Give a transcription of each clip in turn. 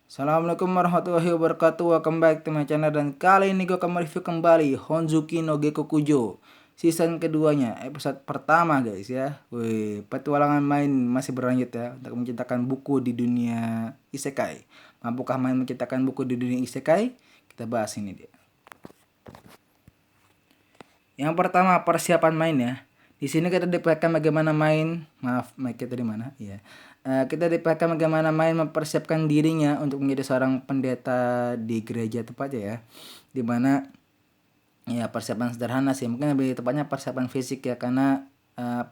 Assalamualaikum warahmatullahi wabarakatuh. Welcome back to my channel. Dan kali ini gue akan mereview kembali Honzuki no Gekokujo season keduanya, episode pertama guys ya. Wih, petualangan main masih berlanjut ya untuk menciptakan buku di dunia isekai. Mampukah main menciptakan buku di dunia isekai? Kita bahas ini dia. Yang pertama, persiapan main ya. Di sini kita diperlihatkan bagaimana main. Maaf, mic kita di mana? Iya. Kita diperlihatkan bagaimana main mempersiapkan dirinya untuk menjadi seorang pendeta di gereja tepatnya ya. Dimana ya persiapan sederhana sih, mungkin lebih tepatnya persiapan fisik ya, karena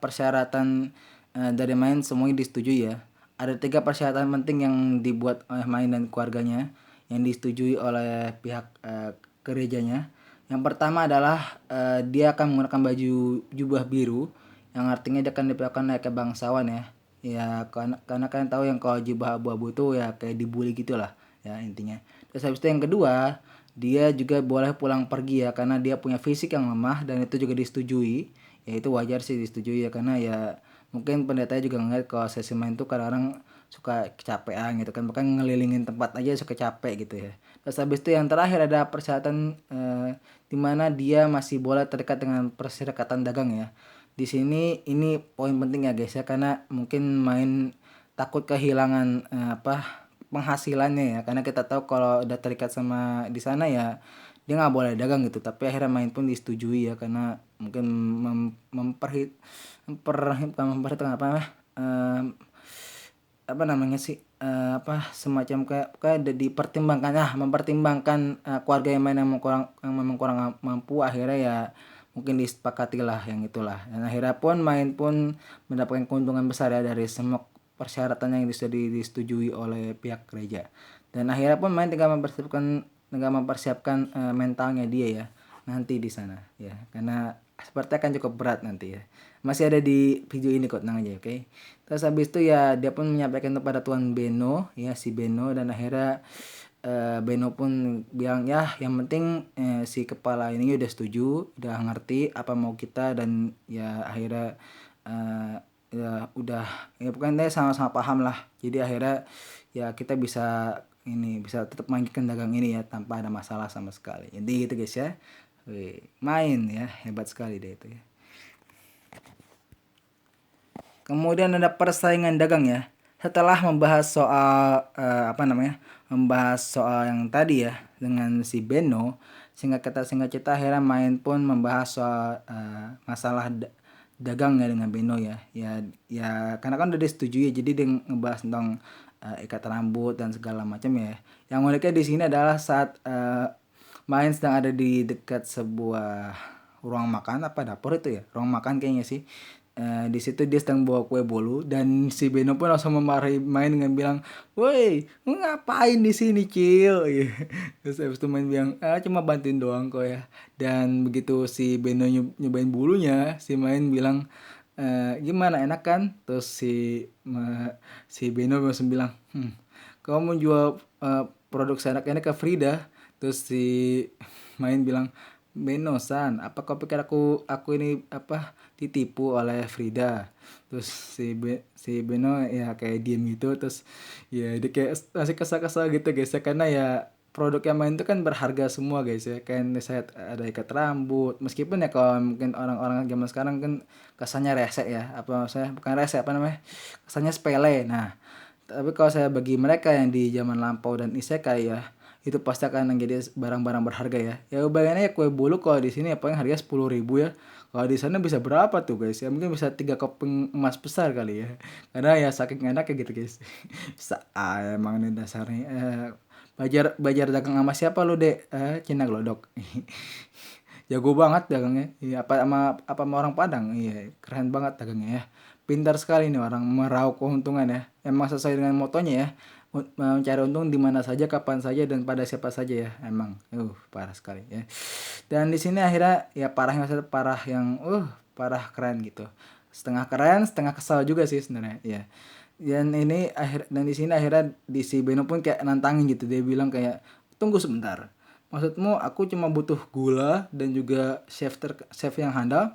persyaratan dari main semuanya disetujui ya. Ada 3 persyaratan penting yang dibuat oleh main dan keluarganya yang disetujui oleh pihak gerejanya. Yang pertama adalah dia akan menggunakan baju jubah biru, yang artinya dia akan diperlakukan oleh kebangsawan ya. Ya karena kalian tahu yang kalau jubah abu-abu itu ya kayak dibully gitulah ya intinya. Terus habis itu yang kedua, dia juga boleh pulang pergi ya karena dia punya fisik yang lemah, dan itu juga disetujui. Ya itu wajar sih disetujui ya, karena ya mungkin pendetanya juga ngeliat kalau sesi main tuh kadang-kadang suka kecapean gitu kan, bahkan ngelilingin tempat aja suka capek gitu ya. Terus habis itu yang terakhir ada persyaratan di mana dia masih boleh terdekat dengan perserikatan dagang ya. Di sini ini poin penting ya guys ya, karena mungkin main takut kehilangan penghasilannya ya, karena kita tahu kalau udah terikat sama di sana ya dia nggak boleh dagang gitu. Tapi akhirnya main pun disetujui ya, karena mungkin memperhitungkan apa namanya sih, semacam kayak udah dipertimbangkan mempertimbangkan keluarga yang main yang memang kurang mampu, akhirnya ya mungkin disepakati lah yang itulah, dan akhirnya pun main pun mendapatkan keuntungan besar ya dari semua persyaratan yang sudah disetujui oleh pihak gereja. Dan akhirnya pun main tinggal mempersiapkan mentalnya dia ya nanti di sana ya, karena sepertinya akan cukup berat nanti ya. Masih ada di video ini kok, tenang aja, oke. Terus habis itu ya dia pun menyampaikan kepada Tuan Beno ya, si Beno, dan akhirnya Beno pun bilang ya yang penting si kepala ini udah setuju, udah ngerti apa mau kita, dan ya akhirnya ya udah ya pokoknya sama-sama paham lah. Jadi akhirnya ya kita bisa tetap melanjutkan dagang ini ya tanpa ada masalah sama sekali. Jadi gitu guys ya. Wih, main ya hebat sekali deh itu ya. Kemudian ada persaingan dagang ya. Setelah membahas soal membahas soal yang tadi ya dengan si Beno, singkat cerita akhirnya main pun membahas soal masalah dagang ya dengan Beno ya. Ya karena kan udah disetujui ya, jadi dia ngebahas tentang ikat rambut dan segala macam ya. Yang uniknya di sini adalah saat main sedang ada di dekat sebuah ruang makan, apa dapur itu ya, ruang makan kayaknya sih. Di situ dia sedang bawa kue bolu, dan si Beno pun langsung memarahi main dengan bilang, "Woi, lu ngapain di sini, Cil?" Iya. Terus habis itu main bilang, cuma bantuin doang kok ya." Dan begitu si Beno nyobain bulunya, si main bilang, "Gimana, enak kan?" Terus si Beno langsung bilang, "Kamu mau jual produk seenak ini ke Frida?" Terus si main bilang, "Beno-san, apa kau pikir aku ini ditipu oleh Frida?" Terus si Beno ya kayak diem gitu, terus ya dia kayak masih kesal-kesal gitu guys ya, karena ya produk yang main itu kan berharga semua guys ya, kan saya ada ikat rambut, meskipun ya kalau mungkin orang-orang zaman sekarang kan kesannya rese ya, saya bukan rese, kesannya sepele. Nah tapi kalau saya bagi mereka yang di zaman lampau dan isekai ya, itu pasti akan menjadi barang-barang berharga ya. Ya bayangannya ya kue bolu kalau di sini ya paling harganya 10.000 ya. Kalau di sana bisa berapa tuh guys? Ya mungkin bisa 3 keping emas besar kali ya. Karena ya saking enaknya gitu guys. Emang ini dasarnya. Belajar dagang sama siapa lu, Dek? Cina Glodok. Jago banget dagangnya. Iya, apa sama orang Padang. Iya, keren banget dagangnya ya. Pintar sekali nih orang meraup keuntungan ya. Emang sesuai dengan motonya ya. Mencari untung di mana saja, kapan saja, dan pada siapa saja ya. Emang parah sekali ya. Dan di sini akhirnya ya parah keren gitu. Setengah keren, setengah kesal juga sih sebenarnya ya. Dan di sini akhirnya di si Beno pun kayak nantangin gitu. Dia bilang kayak, "Tunggu sebentar. Maksudmu aku cuma butuh gula dan juga chef yang handal?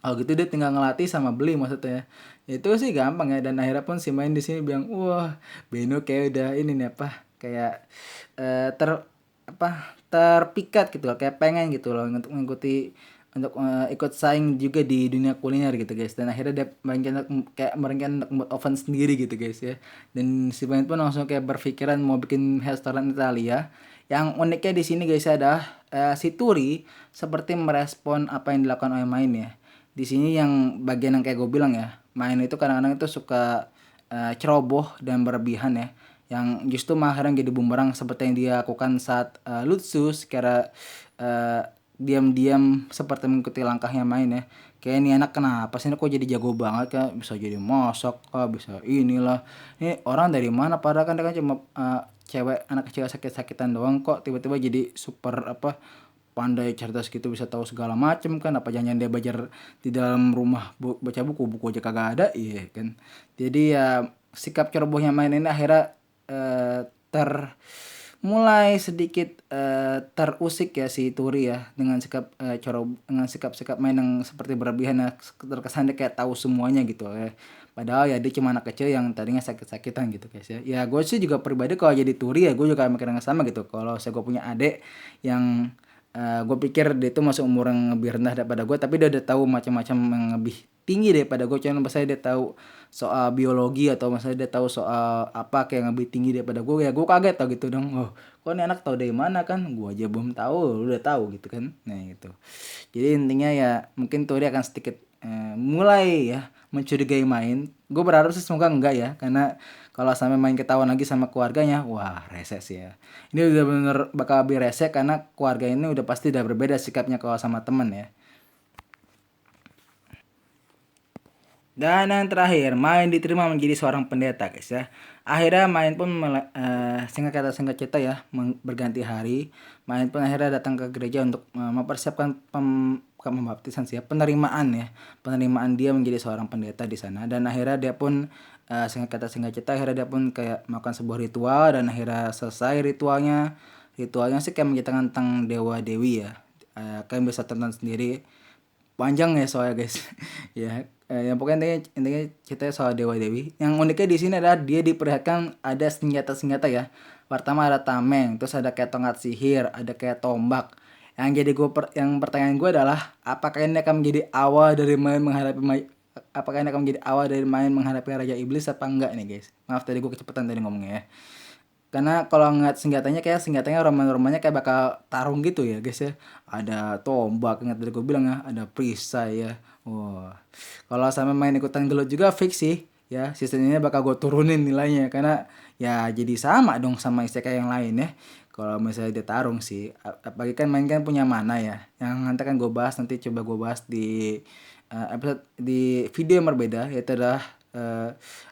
Oh gitu, dia tinggal ngelatih sama beli maksudnya ya." Itu sih gampang ya, dan akhirnya pun si main di sini bilang, "Wah, Beno kayak udah ini nih kayak terpikat gitu loh, kayak pengen gitu loh untuk mengikuti, untuk ikut saing juga di dunia kuliner gitu guys, dan akhirnya dia merencanakan untuk membuat oven sendiri gitu guys ya. Dan si Ben pun langsung kayak berpikiran mau bikin restoran Italia. Yang uniknya di sini guys adalah si Turi seperti merespon apa yang dilakukan oleh Main ya. Di sini yang bagian yang kayak gue bilang ya, Main itu kadang-kadang itu suka ceroboh dan berlebihan ya, yang justru malah kadang jadi bumerang seperti yang dia lakukan saat Lutsu secara eh, diam-diam seperti mengikuti langkahnya Main ya. Kayak ini anak kenapa sih kok jadi jago banget, kan bisa jadi masak kah, bisa inilah, ini orang dari mana, padahal kan dia kan cuma cewek, anak kecil sakit-sakitan doang, kok tiba-tiba jadi super apa, pandai cerdas gitu, bisa tahu segala macem kan, apa jangan dia belajar di dalam rumah baca buku aja kagak ada, iya kan. Jadi ya sikap cerobohnya Main ini akhirnya eh, ter mulai sedikit terusik ya si Turi ya, dengan sikap dengan sikap-sikap Main yang seperti berlebihan ya, terkesan dia kayak tahu semuanya gitu ya. Padahal ya dia cuma anak kecil yang tadinya sakit-sakitan gitu guys ya. Ya gue sih juga pribadi kalau jadi Turi ya gue juga mikir yang sama gitu. Kalau saya gue punya adik yang gue pikir dia itu masuk umur yang lebih rendah daripada gue, tapi dia udah tahu macam-macam yang lebih tinggi daripada gue, cuman misalnya dia tahu soal biologi atau misalnya dia tahu soal apa kayak yang lebih tinggi daripada gue, ya gue kaget tau gitu dong. Oh, kok ini anak tahu dari mana, kan gue aja belum tahu lu udah tahu gitu kan. Nah gitu, jadi intinya ya mungkin tuh dia akan sedikit mulai ya mencurigai Main. Gue berharap sih semoga enggak ya, karena kalau sampai Main ketahuan lagi sama keluarganya, wah rese sih ya. Ini udah bener bakal lebih rese karena keluarga ini udah pasti udah berbeda sikapnya kalau sama temen ya. Dan yang terakhir, Main diterima menjadi seorang pendeta guys ya. Akhirnya Main pun singkat cerita ya, berganti hari, Main pun akhirnya datang ke gereja untuk mempersiapkan bukan pembaptisan sih ya, penerimaan ya. Penerimaan dia menjadi seorang pendeta di sana, dan akhirnya dia pun singkat cerita akhirnya dia pun kayak melakukan sebuah ritual, dan akhirnya selesai ritualnya. Ritualnya sih kayak menceritakan tentang dewa dewi ya. Kalian bisa tonton sendiri, panjang ya soalnya guys. Ya yang pokoknya intinya ceritanya soal dewa dewi. Yang uniknya di sini adalah dia diperlihatkan ada senjata-senjata ya. Pertama ada tameng, terus ada kayak tongkat sihir, ada kayak tombak. Yang pertanyaan gue adalah apakah ini akan menjadi awal dari apakah ini akan menjadi awal dari Main menghadapi Raja Iblis apa enggak nih guys. Maaf tadi gue kecepatan tadi ngomongnya ya. Karena kalau ngeliat senjatanya, kayak senjatanya roman-romannya kayak bakal tarung gitu ya guys ya. Ada tombak, ingat tadi gue bilang ya, ada perisai ya. Wah, kalau sama Main ikutan gelut juga fix sih ya, season ini bakal gue turunin nilainya, karena ya jadi sama dong sama isekai yang lain ya. Kalau misalnya dia tarung sih, apalagi kan Main kan punya mana ya, yang nanti kan gue bahas, nanti coba gue bahas di episode di video yang berbeda, yaitu adalah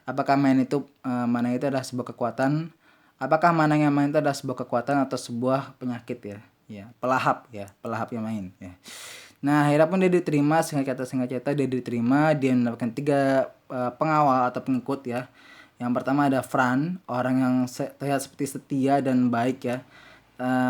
apakah Main itu mana itu adalah sebuah kekuatan, apakah mana yang Main itu adalah sebuah kekuatan atau sebuah penyakit ya. Ya, pelahap yang Main ya. Nah, akhirnya pun dia diterima, singkat cerita dia diterima, dia mendapatkan 3 pengawal atau pengikut ya. Yang pertama ada Fran, orang yang terlihat seperti setia dan baik ya.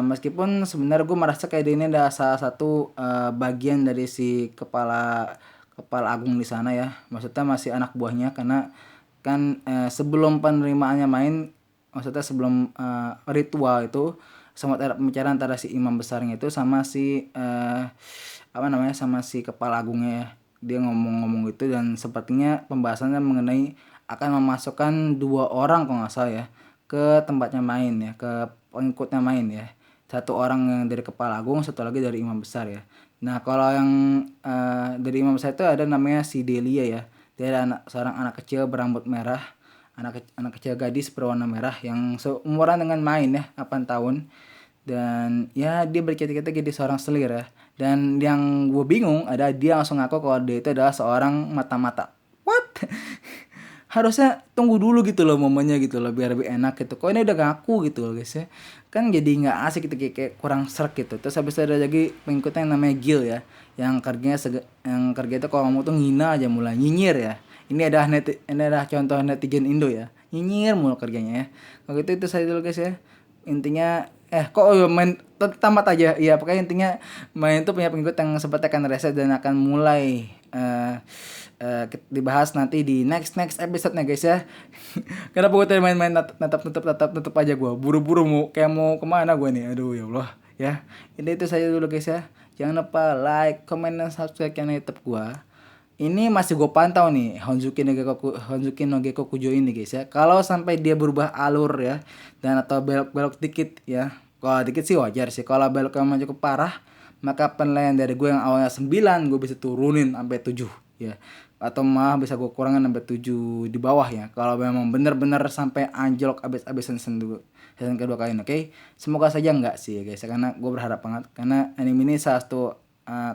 Meskipun sebenarnya gue merasa kayak dia ini adalah salah satu bagian dari si kepala kepala agung di sana ya. Maksudnya masih anak buahnya, karena kan sebelum penerimaannya Main, maksudnya sebelum ritual itu, sempat ada pembicaraan antara si imam besarnya itu sama si apa namanya, sama si kepala agungnya ya. Dia ngomong-ngomong gitu, dan sepertinya pembahasannya mengenai akan memasukkan 2 orang kalau nggak salah ya ke tempatnya Main ya, ke pengikutnya Main ya. Satu orang yang dari kepala agung, satu lagi dari imam besar ya. Nah kalau yang dari imam besar itu ada namanya si Delia ya. Dia ada seorang anak kecil berambut merah, anak kecil gadis berwarna merah yang seumuran dengan Main ya, 8 tahun. Dan ya dia bercita-cita jadi seorang selir ya. Dan yang gue bingung ada dia langsung ngaku kalau dia itu adalah seorang mata-mata. What? Harusnya tunggu dulu gitu loh momennya gitu loh, biar lebih enak gitu. Kok ini udah ngaku gitu loh guys ya. Kan jadi nggak asik gitu, kayak kurang serk gitu. Terus habis itu ada lagi pengikutnya yang namanya Gil ya. Yang kerja itu kalau ngomong tuh ngina aja, mulai nyinyir ya. Ini adalah contoh netizen Indo ya. Nyinyir mulu kerjanya ya. Kalau gitu itu saya dulu guys ya. intinya main tamat aja ya, pokoknya intinya main itu punya pengikut yang sempat akan rese dan akan mulai dibahas nanti di next episode nya guys ya. Karena gue tadi main-main tetap aja gue buru-buru mau kemana gue nih, aduh ya Allah ya. Ini itu saja dulu guys ya, jangan lupa like, comment, dan subscribe channel YouTube gue. Ini masih gue pantau nih Honzuki no Gekko Kujo ini guys ya. Kalau sampai dia berubah alur ya, dan atau belok-belok dikit ya, kalau dikit sih wajar sih. Kalau belok yang cukup parah, maka penilaian dari gue yang awalnya 9 gue bisa turunin sampai 7 ya, atau malah bisa gue kurangin sampai 7 di bawah ya, kalau memang bener-bener sampai anjlok abis-abisan season kedua kali ini. Oke, semoga saja enggak sih ya guys, karena gue berharap banget, karena anime ini salah satu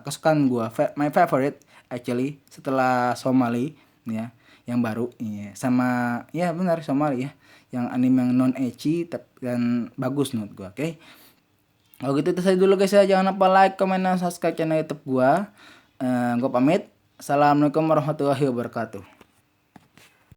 kesukaan gue, my favorite actually setelah Somali ya, yang baru ya, sama ya benar Somali ya, yang anime yang non ecchi dan bagus menurut gue. Oke, kalau gitu itu saya dulu guys ya, jangan lupa like, comment, dan subscribe channel YouTube gue. Gue pamit. Assalamualaikum warahmatullahi wabarakatuh.